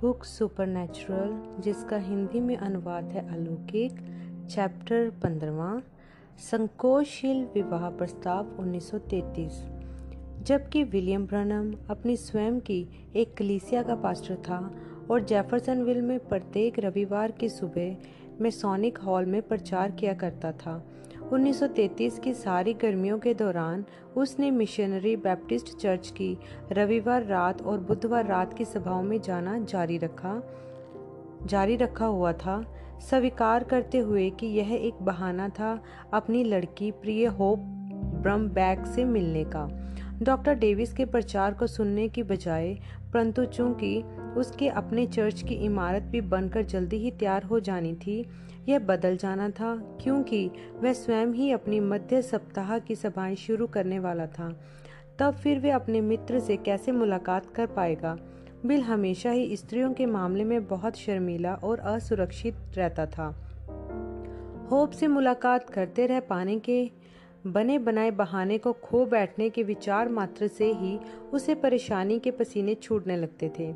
Book supernatural, जिसका हिंदी में अनुवाद है अलौकिक, चैप्टर 15वां, संकोचशील विवाह प्रस्ताव 1933। जबकि विलियम ब्रनम अपनी स्वयं की एक कलीसिया का पास्टर था और जेफरसनविल में प्रत्येक रविवार की सुबह मैसोनिक हॉल में प्रचार किया करता था। 1933 की सारी गर्मियों के दौरान उसने मिशनरी बैप्टिस्ट चर्च की रविवार रात और बुधवार रात की सभाओं में जाना जारी रखा हुआ था, स्वीकार करते हुए कि यह एक बहाना था अपनी लड़की प्रिय होप ब्रमबैक से मिलने का। डॉक्टर डेविस के प्रचार को सुनने की बजाय, परंतु चूंकि उसके अपने चर्च की इमारत भी बनकर जल्दी ही तैयार हो जानी थी, यह बदल जाना था क्योंकि वह स्वयं ही अपनी मध्य सप्ताह की सभाएं शुरू करने वाला था। तब फिर वह अपने मित्र से कैसे मुलाकात कर पाएगा? बिल हमेशा ही स्त्रियों के मामले में बहुत शर्मीला और असुरक्षित रहता था। होप से मुलाकात करते रह पाने के बने बनाए बहाने को खो बैठने के विचार मात्र से ही उसे परेशानी के पसीने छूटने लगते थे।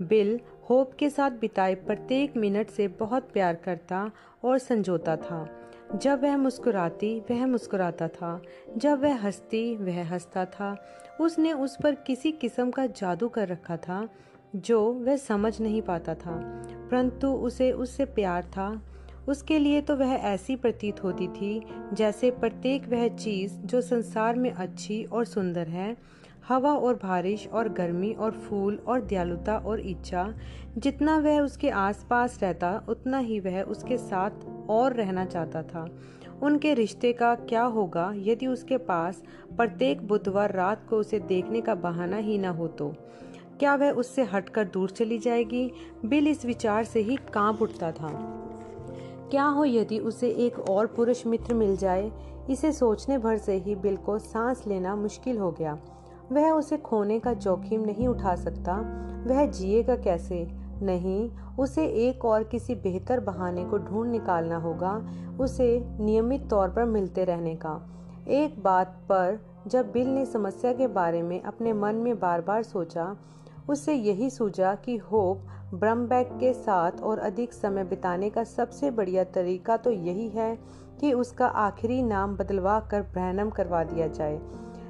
बिल होप के साथ बिताए प्रत्येक मिनट से बहुत प्यार करता और संजोता था। जब वह मुस्कुराती वह मुस्कुराता था, जब वह हंसती वह हंसता था। उसने उस पर किसी किस्म का जादू कर रखा था जो वह समझ नहीं पाता था, परंतु उसे उससे प्यार था। उसके लिए तो वह ऐसी प्रतीत होती थी जैसे प्रत्येक वह चीज जो संसार में अच्छी और सुंदर है, हवा और बारिश और गर्मी और फूल और दयालुता और इच्छा, जितना वह उसके आसपास रहता उतना ही वह उसके साथ और रहना चाहता था। उनके रिश्ते का क्या होगा यदि उसके पास प्रत्येक बुधवार रात को उसे देखने का बहाना ही न हो? तो क्या वह उससे हटकर दूर चली जाएगी? बिल इस विचार से ही कांप उठता था। क्या हो यदि उसे एक और पुरुष मित्र मिल जाए? इसे सोचने भर से ही बिल को सांस लेना मुश्किल हो गया। वह उसे खोने का जोखिम नहीं उठा सकता। वह जिएगा कैसे? नहीं, उसे एक और किसी बेहतर बहाने को ढूंढ निकालना होगा, उसे नियमित तौर पर मिलते रहने का। एक बात पर जब बिल ने समस्या के बारे में अपने मन में बार बार सोचा, उससे यही सूझा कि होप ब्रमबैक के साथ और अधिक समय बिताने का सबसे बढ़िया तरीका तो यही है कि उसका आखिरी नाम बदलवा कर ब्रैनम करवा दिया जाए।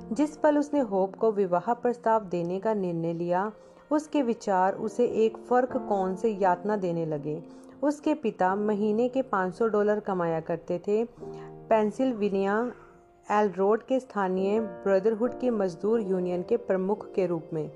जिस पल उसने होप को विवाह प्रस्ताव देने का निर्णय लिया, उसके विचार उसे एक फर्क कौन से यातना देने लगे। उसके पिता महीने के $500 कमाया करते थे, पेंसिल्वेनिया एल रोड के स्थानीय ब्रदरहुड की मजदूर यूनियन के प्रमुख के रूप में।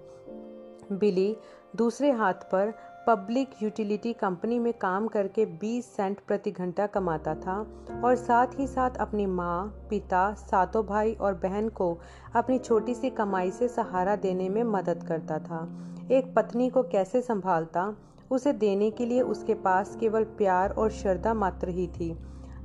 बिली दूसरे हाथ पर पब्लिक यूटिलिटी कंपनी में काम करके 20 सेंट प्रति घंटा कमाता था और साथ ही साथ अपनी माँ, पिता, सातों भाई और बहन को अपनी छोटी सी कमाई से सहारा देने में मदद करता था। एक पत्नी को कैसे संभालता, उसे देने के लिए उसके पास केवल प्यार और श्रद्धा मात्र ही थी।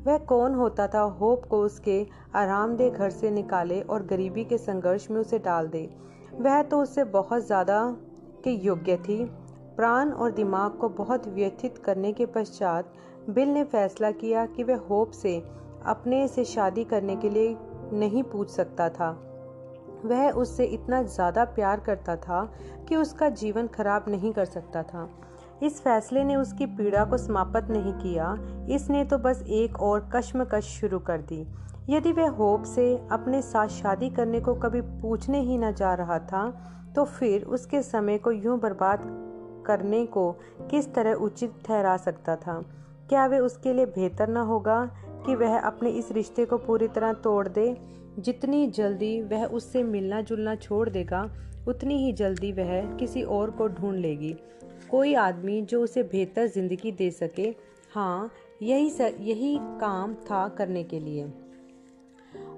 वह कौन होता था होप को उसके आरामदेह घर से निकाले और गरीबी के संघर्ष में उसे डाल दे? वह तो उससे बहुत ज्यादा के योग्य थी। प्राण और दिमाग को बहुत व्यथित करने के पश्चात बिल ने फैसला किया कि वह होप से अपने से शादी करने के लिए नहीं पूछ सकता था। वह उससे इतना ज्यादा प्यार करता था कि उसका जीवन खराब नहीं कर सकता था। इस फैसले ने उसकी पीड़ा को समाप्त नहीं किया, इसने तो बस एक और कश्मकश शुरू कर दी। यदि वह होप से अपने साथ शादी करने को कभी पूछने ही न जा रहा था, तो फिर उसके समय को यूं बर्बाद करने को किस तरह उचित ठहरा सकता था? क्या वह उसके लिए बेहतर न होगा कि वह अपने इस रिश्ते को पूरी तरह तोड़ दे? जितनी जल्दी वह उससे मिलना जुलना छोड़ देगा, उतनी ही जल्दी वह किसी और को ढूंढ लेगी, कोई आदमी जो उसे बेहतर जिंदगी दे सके। हाँ, यही काम था करने के लिए,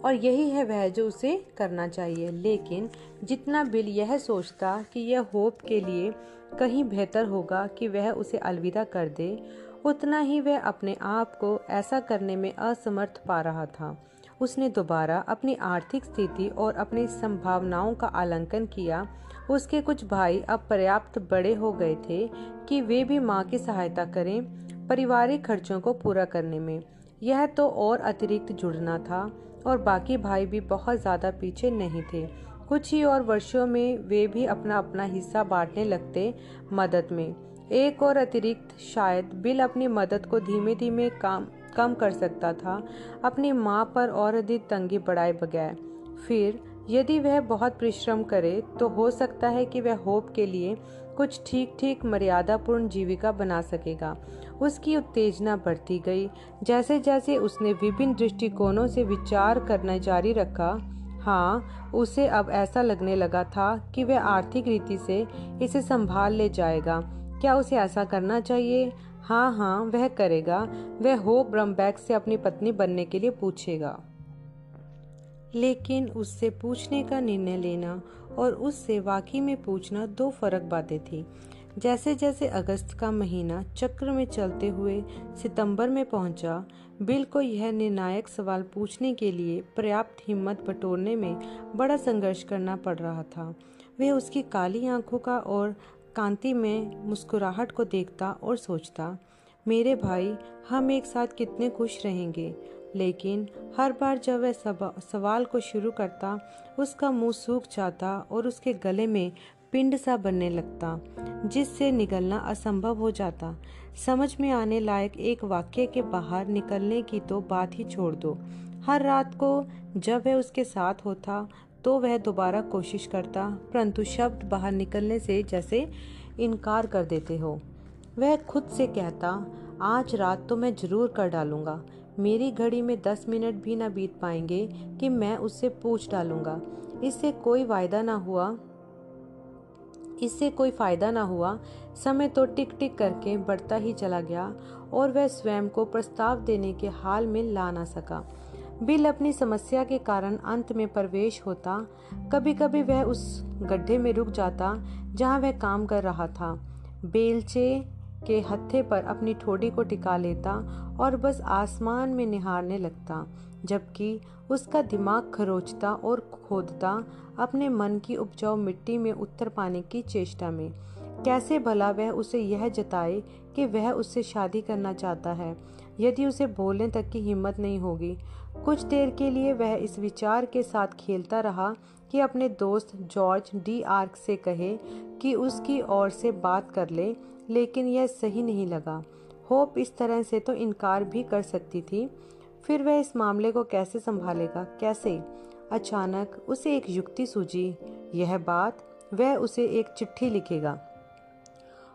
और यही है वह जो उसे करना चाहिए। लेकिन जितना बिल यह सोचता कि यह होप के लिए कहीं बेहतर होगा कि वह उसे अलविदा कर दे, उतना ही वह अपने आप को ऐसा करने में असमर्थ पा रहा था। उसने दोबारा अपनी आर्थिक स्थिति और अपनी संभावनाओं का आकलन किया। उसके कुछ भाई अब पर्याप्त बड़े हो गए थे कि वे भी माँ की सहायता करें पारिवारिक खर्चों को पूरा करने में। यह तो और अतिरिक्त जुड़ना था, और बाकी भाई भी बहुत ज़्यादा पीछे नहीं थे। कुछ ही और वर्षों में वे भी अपना अपना हिस्सा बांटने लगते मदद में। एक और अतिरिक्त शायद बिल अपनी मदद को धीमे धीमे कम कर सकता था, अपनी माँ पर और अधिक तंगी बढ़ाए बगैर। फिर यदि वह बहुत परिश्रम करे तो हो सकता है कि वह होप के लिए कुछ ठीक ठीक मर्यादापूर्ण जीविका बना सकेगा। उसकी उत्तेजना बढ़ती गई जैसे जैसे उसने विभिन्न दृष्टिकोणों से विचार करना जारी रखा। हाँ, उसे अब ऐसा लगने लगा था कि वह आर्थिक रीति से इसे संभाल ले जाएगा। क्या उसे ऐसा करना चाहिए? हाँ, वह करेगा। वह होप ब्रम्बैक से अपनी पत्नी बनने के लिए पूछेगा। लेकिन उससे पूछने का निर्णय लेना और उससे वाकई में पूछना दो फर्क बातें थी। जैसे जैसे अगस्त का महीना चक्र में चलते हुए सितंबर में पहुंचा, बिल को यह निर्णायक सवाल पूछने के लिए पर्याप्त हिम्मत बटोरने में बड़ा संघर्ष करना पड़ रहा था। वह उसकी काली आंखों का और कांति में मुस्कुराहट को देखता और सोचता, मेरे भाई, हम एक साथ कितने खुश रहेंगे। लेकिन हर बार जब वह सवाल को शुरू करता, उसका मुंह सूख जाता और उसके गले में पिंड सा बनने लगता, जिससे निकलना असंभव हो जाता। समझ में आने लायक एक वाक्य के बाहर निकलने की तो बात ही छोड़ दो। हर रात को जब वह उसके साथ होता तो वह दोबारा कोशिश करता, परंतु शब्द बाहर निकलने से जैसे इनकार कर देते हो। वह खुद से कहता, आज रात तो मैं जरूर कर डालूंगा। मेरी घड़ी में 10 मिनट भी ना बीत पाएंगे कि मैं उससे पूछ डालूंगा। इससे कोई फायदा ना हुआ। समय तो टिक टिक करके बढ़ता ही चला गया और वह स्वयं को प्रस्ताव देने के हाल में ला ना सका। बिल अपनी समस्या के कारण अंत में प्रवेश होता। कभी कभी वह उस गड्ढे में रुक जाता जहां वह काम कर रहा था, बेलचे के हत्थे पर अपनी ठोड़ी को टिका लेता और बस आसमान में निहारने लगता, जबकि उसका दिमाग खरोचता और खोदता अपने मन की उपजाऊ मिट्टी में उत्तर पाने की चेष्टा में। कैसे भला वह उसे यह जताए कि वह उससे शादी करना चाहता है, यदि उसे बोलने तक की हिम्मत नहीं होगी। कुछ देर के लिए वह इस विचार के साथ खेलता रहा कि अपने दोस्त जॉर्ज डी आर्क से कहे कि उसकी ओर से बात कर ले, लेकिन यह सही नहीं लगा। होप इस तरह से तो इनकार भी कर सकती थी। फिर वह इस मामले को कैसे संभालेगा? कैसे? अचानक उसे एक युक्ति सूझी। यह बात, वह उसे एक चिट्ठी लिखेगा।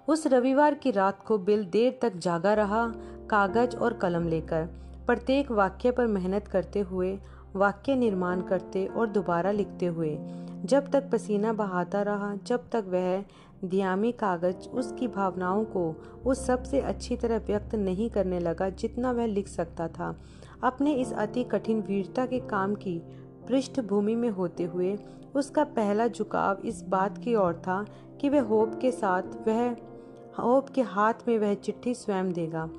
उस रविवार की रात को बिल देर तक जागा रहा, कागज और कलम लेकर, प्रत्येक वाक्य पर मेहनत करते हुए, वाक्य निर्माण करते और दोबारा लिखते हुए। जब तक पसीना बहाता रहा, जब तक वह दियामी कागज उसकी भावनाओं को उस सबसे अच्छी तरह व्यक्त नहीं करने लगा जितना वह लिख सकता था। अपने इस अति कठिन वीरता के काम की पृष्ठभूमि में होते हुए उसका पहला झुकाव इस बात की ओर था कि वह होप के हाथ में वह चिट्ठी स्वयं देगा।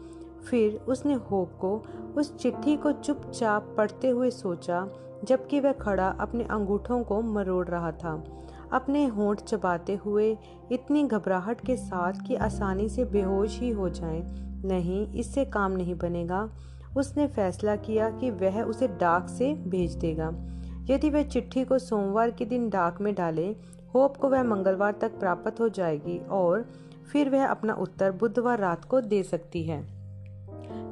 फिर उसने होप को उस चिट्ठी को चुपचाप पढ़ते हुए सोचा, जबकि वह खड़ा अपने अंगूठों को मरोड़ रहा था, अपने होंठ चबाते हुए इतनी घबराहट के साथ कि आसानी से बेहोश ही हो जाए। नहीं, इससे काम नहीं बनेगा। उसने फैसला किया कि वह उसे डाक से भेज देगा। यदि वह चिट्ठी को सोमवार के दिन डाक में डाले, होप को वह मंगलवार तक प्राप्त हो जाएगी और फिर वह अपना उत्तर बुधवार रात को दे सकती है,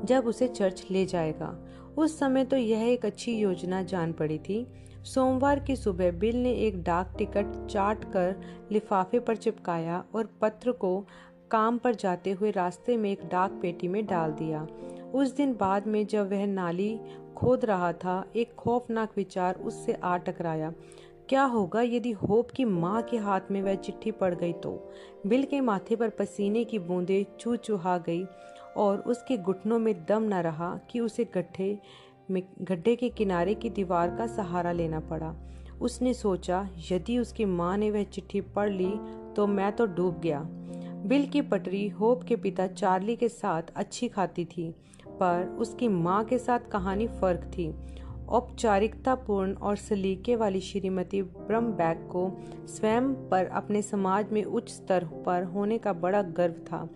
जब उसे चर्च ले जाएगा। उस समय तो यह एक अच्छी योजना जान पड़ी थी। सोमवार की सुबह बिल ने एक डाक टिकट चाट कर लिफाफे पर चिपकाया और पत्र को काम पर जाते हुए रास्ते में एक डाक पेटी में डाल दिया। उस दिन बाद में जब वह नाली खोद रहा था, एक खौफनाक विचार उससे आ टकराया। क्या होगा यदि होप की माँ के हाथ में वह चिट्ठी पड़ गई तो? बिल के माथे पर पसीने की बूंदें चूचुहा गई और उसके घुटनों में दम न रहा कि उसे गड्ढे के किनारे की दीवार का सहारा लेना पड़ा। उसने सोचा, यदि उसकी माँ ने वह चिट्ठी पढ़ ली तो मैं तो डूब गया। बिल की पटरी होप के पिता चार्ली के साथ अच्छी खाती थी, पर उसकी माँ के साथ कहानी फर्क थी। औपचारिकतापूर्ण और सलीके वाली श्रीमती ब्रम्बैक को स्वयं पर अपने समाज में उच्च स्तर पर होने का बड़ा गर्व था।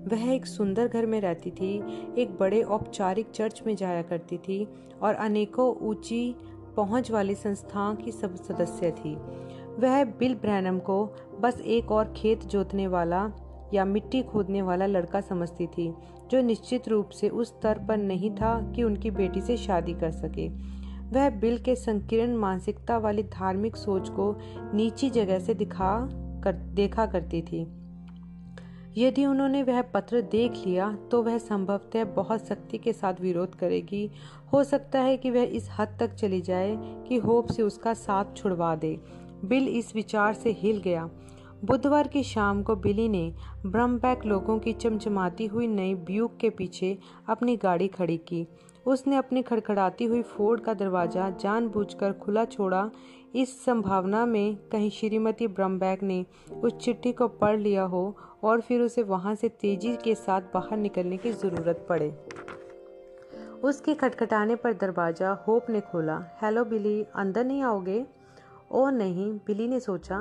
वह एक सुंदर घर में रहती थी, एक बड़े औपचारिक चर्च में जाया करती थी और अनेकों ऊंची पहुंच वाली संस्थाओं की सब सदस्य थी। वह बिल ब्रैनम को बस एक और खेत जोतने वाला या मिट्टी खोदने वाला लड़का समझती थी, जो निश्चित रूप से उस स्तर पर नहीं था कि उनकी बेटी से शादी कर सके। वह बिल के संकीर्ण मानसिकता वाली धार्मिक सोच को नीची जगह से देखा करती थी। यदि उन्होंने वह पत्र देख लिया तो वह संभवतः बहुत सख्ती के साथ विरोध करेगी। हो सकता है कि वह इस हद तक चली जाए कि होप से उसका साथ छुड़वा दे। बिल इस विचार से हिल गया। बुधवार की शाम को बिली ने ब्रमबैक लोगों की चमचमाती हुई नई ब्यूक के पीछे अपनी गाड़ी खड़ी की। उसने अपनी खड़खड़ाती हुई फोर्ड का दरवाजा जानबूझकर खुला छोड़ा, इस संभावना में कहीं श्रीमती ब्रमबैक ने उस चिट्ठी को पढ़ लिया हो और फिर उसे वहां से तेजी के साथ बाहर निकलने की जरूरत पड़े। उसके खटखटाने पर दरवाजा होप ने खोला। हेलो बिली, अंदर नहीं आओगे? ओह नहीं, बिली ने सोचा,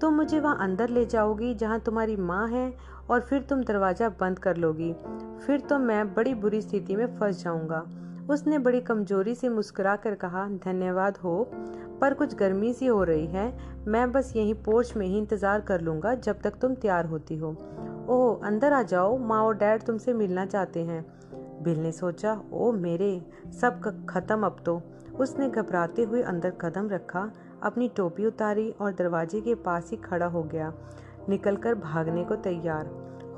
तुम मुझे वहां अंदर ले जाओगी जहां तुम्हारी माँ है और फिर तुम दरवाजा बंद कर लोगी। फिर तो मैं बड़ी बुरी स्थिति में फंस जाऊंगा। उसने बड़ी कमजोरी से मुस्कुरा कर कहा, धन्यवाद होप, पर कुछ गर्मी सी हो रही है। मैं बस यहीं पोर्च में ही इंतजार कर लूंगा जब तक तुम तैयार होती हो। ओह, अंदर आ जाओ, माँ और डैड तुमसे मिलना चाहते हैं। बिल ने सोचा, ओह मेरे, सब खत्म अब तो। उसने घबराते हुए अंदर कदम रखा, अपनी टोपी उतारी और दरवाजे के पास ही खड़ा हो गया, निकलकर भागने को तैयार।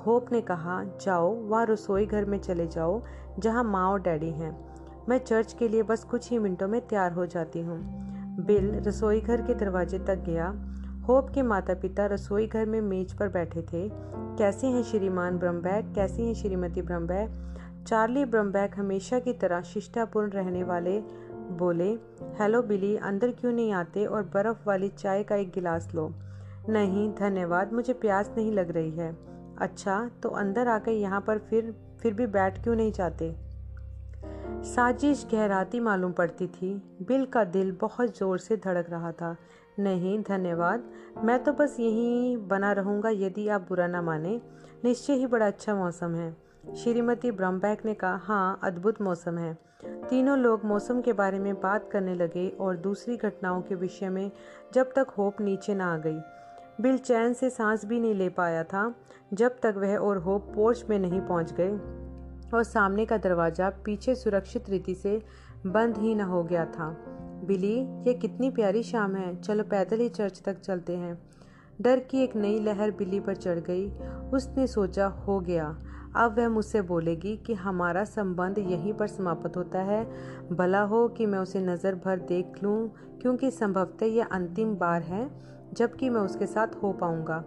होप ने कहा, जाओ वहाँ रसोई घर में चले जाओ जहाँ माँ और डैडी हैं। मैं चर्च के लिए बस कुछ ही मिनटों में तैयार हो जाती हूँ। बिल रसोई घर के दरवाजे तक गया। होप के माता पिता रसोई घर में मेज पर बैठे थे। कैसे हैं श्रीमान ब्रमबैक, कैसी हैं श्रीमती ब्रमबैक? चार्ली ब्रमबैक हमेशा की तरह शिष्टापूर्ण रहने वाले बोले, हेलो बिली, अंदर क्यों नहीं आते और बर्फ वाली चाय का एक गिलास लो। नहीं धन्यवाद, मुझे प्यास नहीं लग रही है। अच्छा, तो अंदर आकर यहाँ पर फिर भी बैठ क्यों नहीं जाते? साजिश गहराती मालूम पड़ती थी। बिल का दिल बहुत जोर से धड़क रहा था। नहीं धन्यवाद, मैं तो बस यहीं बना रहूंगा यदि आप बुरा ना माने। निश्चय ही बड़ा अच्छा मौसम है। श्रीमती ब्रमबैक ने कहा, हाँ अद्भुत मौसम है। तीनों लोग मौसम के बारे में बात करने लगे और दूसरी घटनाओं के विषय में, जब तक होप नीचे ना आ गई। बिल चैन से सांस भी नहीं ले पाया था जब तक वह और होप पोर्च में नहीं पहुंच गए और सामने का दरवाजा पीछे सुरक्षित रीति से बंद ही न हो गया था। बिली, ये कितनी प्यारी शाम है, चलो पैदल ही चर्च तक चलते हैं। डर की एक नई लहर बिली पर चढ़ गई। उसने सोचा, हो गया, अब वह मुझसे बोलेगी कि हमारा संबंध यहीं पर समाप्त होता है। भला हो कि मैं उसे नज़र भर देख लूं, क्योंकि संभवतः यह अंतिम बार है जबकि मैं उसके साथ हो पाऊंगा।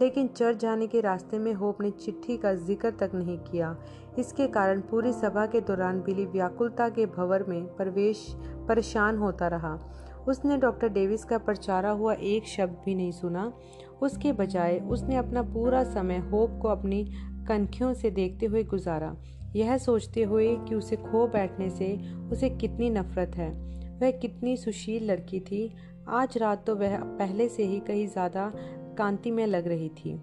लेकिन चर्च जाने के रास्ते में होप ने चिट्ठी का जिक्र तक नहीं किया। इसके कारण पूरी सभा के दौरान बिली व्याकुलता के भंवर में परेशान होता रहा। उसने डॉक्टर डेविस का प्रचारा हुआ एक शब्द भी नहीं सुना। उसके बजाय उसने अपना पूरा समय होप को अपनी कनखियों से देखते हुए गुजारा, यह सोचते हुए कि उसे खो बैठने से उसे कितनी नफरत है। वह कितनी सुशील लड़की थी। आज रात तो वह पहले से ही कहीं ज्यादा कांति में लग रही थी।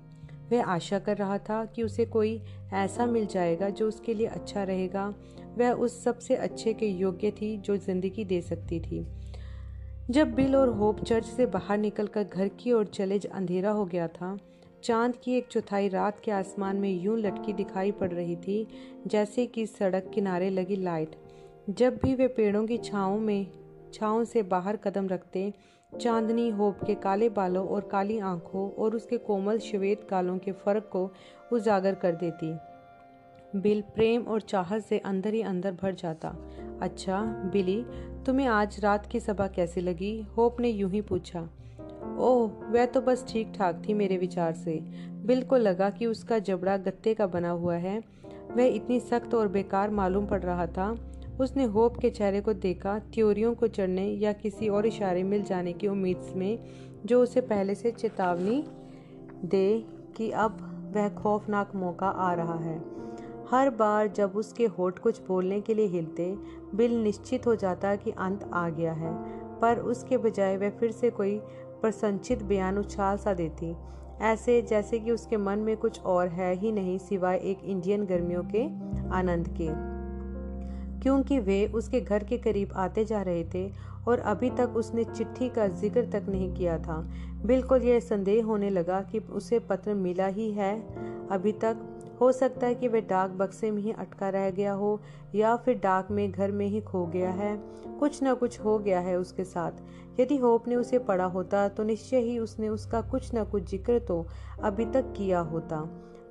वह आशा कर रहा था कि उसे कोई ऐसा मिल जाएगा जो उसके लिए अच्छा रहेगा। वह उस सबसे अच्छे के योग्य थी जो जिंदगी दे सकती थी। जब बिल और होप चर्च से बाहर निकलकर घर की ओर चले, अंधेरा हो गया था। चांद की एक चौथाई रात के आसमान में यूं लटकी दिखाई पड़ रही थी जैसे कि सड़क किनारे लगी लाइट। जब भी वे पेड़ों की छांव से बाहर कदम रखते, चांदनी होप के काले बालों और काली आंखों और उसके कोमल श्वेत गालों के फर्क को उजागर कर देती। बिल प्रेम और चाहत से अंदर ही अंदर भर जाता। अच्छा बिली, तुम्हें आज रात की सभा कैसी लगी? होप ने यूं ही पूछा। ओह, वह तो बस ठीक ठाक थी मेरे विचार से। बिल को लगा कि उसका जबड़ा गत्ते का बना हुआ है। वह इतनी सख्त और बेकार मालूम पड़ रहा था। उसने होप के चेहरे को देखा, त्योरियों को चढ़ने या किसी और इशारे मिल जाने की उम्मीद में जो उसे पहले से चेतावनी दे कि अब वह खौफनाक मौका आ रहा है। हर बार जब उसके होठ कुछ बोलने के लिए हिलते, बिल निश्चित हो जाता कि अंत आ गया है, पर उसके बजाय वह फिर से कोई प्रसन्नचित बयान उछाल सा देती, ऐसे जैसे कि उसके मन में कुछ और है ही नहीं सिवाय एक इंडियन गर्मियों के आनंद के। क्योंकि वे उसके घर के करीब आते जा रहे थे और अभी तक उसने चिट्ठी का जिक्र तक नहीं किया था। बिल को यह संदेह होने लगा कि उसे पत्र मिला ही है। अभी तक। हो सकता है कि वह डाक बक्से में ही अटका रह गया हो या फिर डाक में घर में ही खो गया है। कुछ न कुछ हो गया है उसके साथ। यदि होप ने उसे पढ़ा होता तो निश्चय ही उसने उसका कुछ न कुछ जिक्र तो अभी तक किया होता।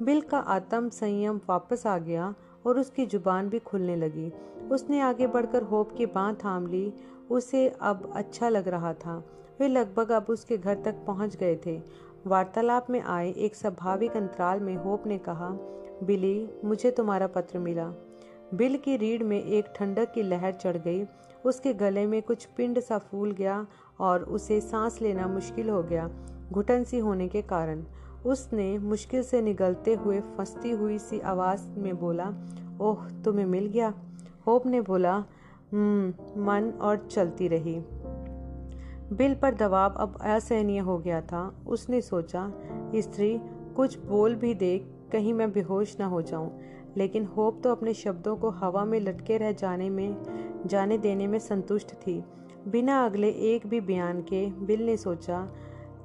बिल का आत्म संयम वापस आ गया और उसकी जुबान भी खुलने लगी। उसने आगे बढ़कर होप की बांह थाम ली। उसे अब अच्छा लग रहा था। वे लगभग अब उसके घर तक पहुंच गए थे। वार्तालाप में आए एक स्वाभाविक अंतराल में होप ने कहा, बिली, मुझे तुम्हारा पत्र मिला। बिल की रीढ़ में एक ठंडक की लहर चढ़ गई। उसके गले में कुछ पिंड सा फूल गया और उसे सांस लेना मुश्किल हो गया, घुटन सी होने के कारण। उसने मुश्किल से निगलते हुए फंसती हुई सी आवाज में बोला, ओह, तुम्हें मिल गया। होप ने बोला, मन, और चलती रही। बिल पर दबाव अब असहनीय हो गया था। उसने सोचा, स्त्री कुछ बोल भी दे, कहीं मैं बेहोश न हो जाऊं। लेकिन होप तो अपने शब्दों को हवा में लटके रह जाने देने में संतुष्ट थी। बिना अगले एक भी बयान के बिल ने सोचा,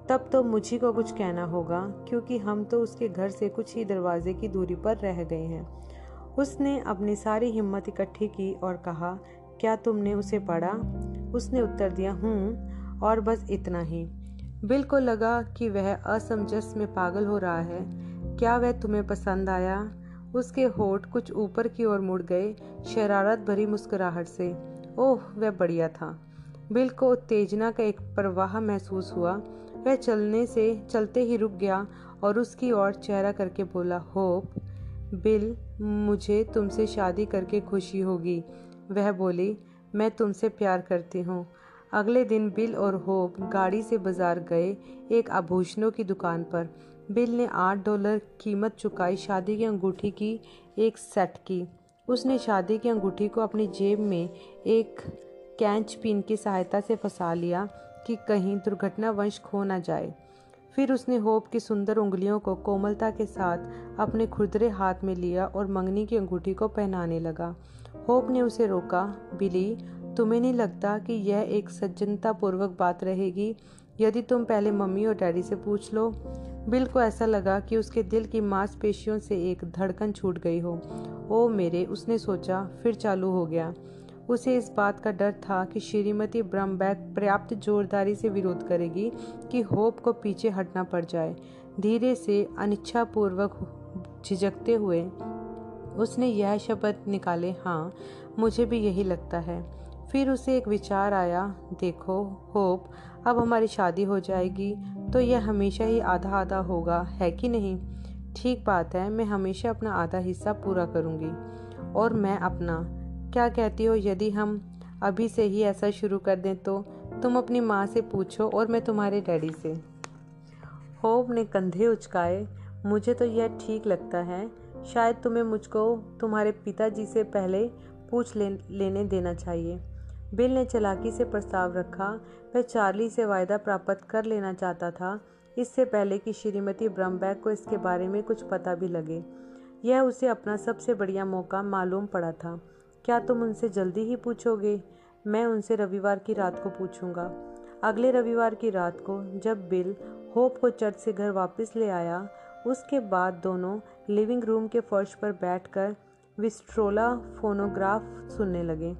तब तो मुझी को कुछ कहना होगा, क्योंकि हम तो उसके घर से कुछ ही दरवाजे की दूरी पर रह गए हैं। उसने अपनी सारी हिम्मत इकट्ठी की और कहा, क्या तुमने उसे पढ़ा? उसने उत्तर दिया, और बस इतना ही। बिल को लगा कि वह असमंजस में पागल हो रहा है। क्या वह तुम्हें पसंद आया? उसके होठ कुछ ऊपर की ओर मुड़ गए, शरारत भरी मुस्कुराहट से। ओह, वह बढ़िया था। बिल को उत्तेजना का एक प्रवाह महसूस हुआ। वह चलते ही रुक गया और उसकी ओर चेहरा करके बोला, होप, बिल, मुझे तुमसे शादी करके खुशी होगी। वह बोली, मैं तुमसे प्यार करती हूँ। अगले दिन बिल और होप गाड़ी से बाजार गए, एक आभूषणों की दुकान पर। बिल ने $8 कीमत चुकाई शादी की अंगूठी की एक सेट की। उसने शादी की अंगूठी को अपनी जेब में एक कैच पिन की सहायता से फंसा लिया कि कहीं दुर्घटनावश खो न जाए। फिर उसने होप की सुंदर उंगलियों को कोमलता के साथ अपने खुरदरे हाथ में लिया और मंगनी की अंगूठी को पहनाने लगा। होप ने उसे रोका, बिली, तुम्हें नहीं लगता कि यह एक सज्जनतापूर्वक बात रहेगी यदि तुम पहले मम्मी और डैडी से पूछ लो? बिल को ऐसा लगा कि उसके दिल की मांसपेशियों से एक धड़कन छूट गई हो। ओ मेरे, उसने सोचा, फिर चालू हो गया। उसे इस बात का डर था कि श्रीमती ब्रम्बैक पर्याप्त जोरदारी से विरोध करेगी कि होप को पीछे हटना पड़ जाए। धीरे से, अनिच्छापूर्वक, झिझकते हुए उसने यह शब्द निकाले, हाँ, मुझे भी यही लगता है। फिर उसे एक विचार आया, देखो होप, अब हमारी शादी हो जाएगी तो यह हमेशा ही आधा आधा होगा, है कि नहीं? ठीक बात है, मैं हमेशा अपना आधा हिस्सा पूरा करूंगी और मैं अपना। क्या कहती हो यदि हम अभी से ही ऐसा शुरू कर दें तो? तुम अपनी माँ से पूछो और मैं तुम्हारे डैडी से। होप ने कंधे उचकाए, मुझे तो यह ठीक लगता है। शायद तुम्हें मुझको तुम्हारे पिताजी से पहले पूछ लेने देना चाहिए। बिल ने चालाकी से प्रस्ताव रखा। वह चार्ली से वायदा प्राप्त कर लेना चाहता था, इससे पहले कि श्रीमती ब्रम्बैक को इसके बारे में कुछ पता भी लगे। यह उसे अपना सबसे बढ़िया मौका मालूम पड़ा था। क्या तुम उनसे जल्दी ही पूछोगे? मैं उनसे रविवार की रात को पूछूंगा। अगले रविवार की रात को जब बिल होप को चर्च से घर वापस ले आया, उसके बाद दोनों लिविंग रूम के फर्श पर बैठकर विस्ट्रोला फोनोग्राफ सुनने लगे।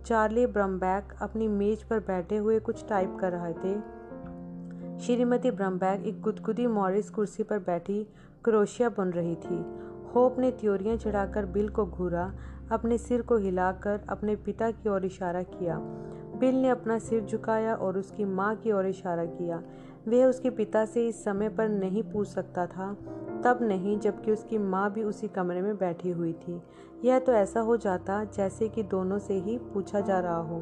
चार्ली ब्रम्बैक अपनी मेज पर बैठे हुए कुछ टाइप कर रहे थे। श्रीमती ब्रम्बैक एक गुदगुदी मॉरिस कुर्सी पर बैठी क्रोशिया बुन रही थी। होप ने त्योरियां चढ़ाकर बिल को घूरा, अपने सिर को हिलाकर अपने पिता की ओर इशारा किया। बिल ने अपना सिर झुकाया और उसकी माँ की ओर इशारा किया। वह उसके पिता से इस समय पर नहीं पूछ सकता था, तब नहीं जबकि उसकी माँ भी उसी कमरे में बैठी हुई थी। यह तो ऐसा हो जाता जैसे कि दोनों से ही पूछा जा रहा हो।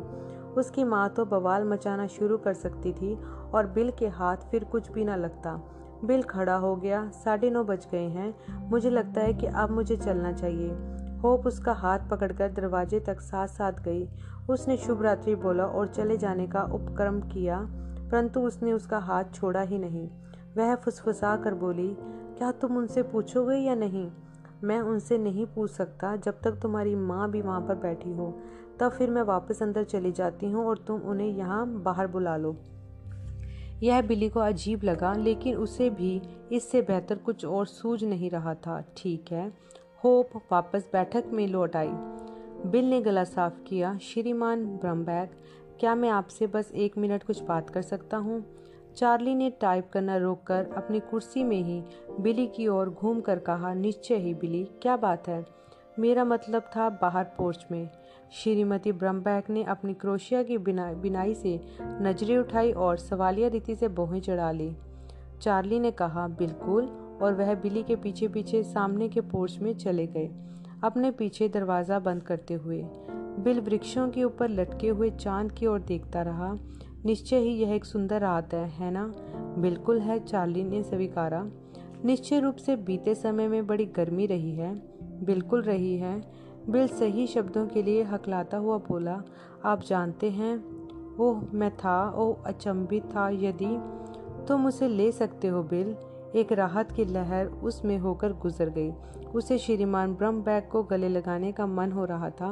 उसकी माँ तो बवाल मचाना शुरू कर सकती थी और बिल के हाथ फिर कुछ भी न लगता। बिल खड़ा हो गया, 9:30 बज गए हैं। मुझे लगता है कि अब मुझे चलना चाहिए। होप उसका हाथ पकड़कर दरवाजे तक साथ साथ गई। उसने शुभ रात्रि बोला और चले जाने का उपक्रम किया, परंतु उसने उसका हाथ छोड़ा ही नहीं। वह फुसफुसा कर बोली, क्या तुम उनसे पूछोगे या नहीं? मैं उनसे नहीं पूछ सकता जब तक तुम्हारी माँ भी वहाँ पर बैठी हो। तब फिर मैं वापस अंदर चली जाती हूँ और तुम उन्हें यहाँ बाहर बुला लो। यह बिली को अजीब लगा, लेकिन उसे भी इससे बेहतर कुछ और सूझ नहीं रहा था। ठीक है, होप वापस बैठक में लौट आई। बिल ने गला साफ किया। श्रीमान ब्रम्बैक, क्या मैं आपसे बस 1 मिनट कुछ बात कर सकता हूँ? चार्ली ने टाइप करना रोककर अपनी कुर्सी में ही बिली की ओर घूमकर कहा, निश्चय ही बिली, क्या बात है? मेरा मतलब था बाहर पोर्च में। श्रीमती ब्रम्बैक ने अपनी क्रोशिया की बिनाई से नजरें उठाई और सवालिया रीति से भौहें चढ़ा ली। चार्ली ने कहा, बिल्कुल, और वह बिली के पीछे पीछे सामने के पोर्च में चले गए, अपने पीछे दरवाज़ा बंद करते हुए। बिल वृक्षों के ऊपर लटके हुए चांद की ओर देखता रहा। निश्चय ही यह एक सुंदर रात है ना? बिल्कुल है, चार्ली ने स्वीकारा। निश्चय रूप से बीते समय में बड़ी गर्मी रही है। बिल्कुल रही है, बिल सही शब्दों के लिए हकलाता हुआ बोला। आप जानते हैं, ओह मैं था, ओह अचंभित था। यदि तुम उसे ले सकते हो बिल। एक राहत की लहर उसमें होकर गुजर गई। उसे श्रीमान ब्रम्बैक को गले लगाने का मन हो रहा था,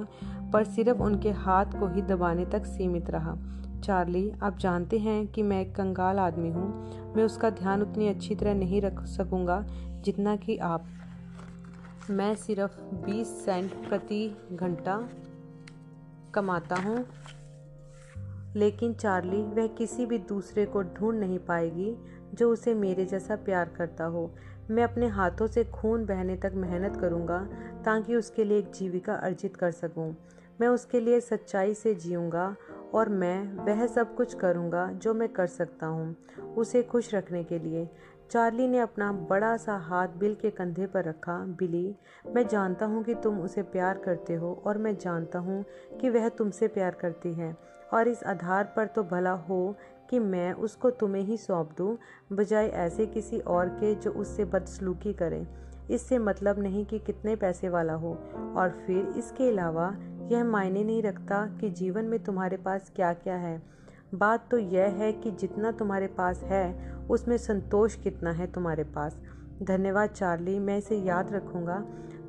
पर सिर्फ उनके हाथ को ही दबाने तक सीमित रहा। चार्ली, आप जानते हैं कि मैं एक कंगाल आदमी हूँ। मैं उसका ध्यान उतनी अच्छी तरह नहीं रख सकूँगा जितना कि आप। मैं सिर्फ 20 सेंट प्रति घंटा कमाता हूँ। लेकिन चार्ली, वह किसी भी दूसरे को ढूंढ नहीं पाएगी जो उसे मेरे जैसा प्यार करता हो। मैं अपने हाथों से खून बहने तक मेहनत करूँगा ताकि उसके लिए एक जीविका अर्जित कर सकूँ। मैं उसके लिए सच्चाई से जीऊँगा और मैं वह सब कुछ करूँगा जो मैं कर सकता हूँ उसे खुश रखने के लिए। चार्ली ने अपना बड़ा सा हाथ बिल के कंधे पर रखा। बिली, मैं जानता हूँ कि तुम उसे प्यार करते हो और मैं जानता हूँ कि वह तुमसे प्यार करती है, और इस आधार पर तो भला हो कि मैं उसको तुम्हें ही सौंप दूँ बजाय ऐसे किसी और के जो उससे बदसलूकी करे। इससे मतलब नहीं कि कितने पैसे वाला हो, और फिर इसके अलावा यह मायने नहीं रखता कि जीवन में तुम्हारे पास क्या क्या है। बात तो यह है कि जितना तुम्हारे पास है उसमें संतोष कितना है तुम्हारे पास। धन्यवाद चार्ली, मैं इसे याद रखूँगा।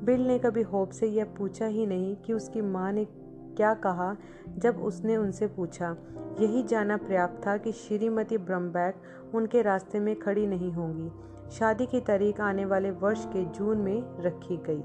बिल ने कभी होप से यह पूछा ही नहीं कि उसकी माँ ने क्या कहा जब उसने उनसे पूछा। यही जाना पर्याप्त था कि श्रीमती ब्रम्बैक उनके रास्ते में खड़ी नहीं होंगी। शादी की तारीख आने वाले वर्ष के जून में रखी गई।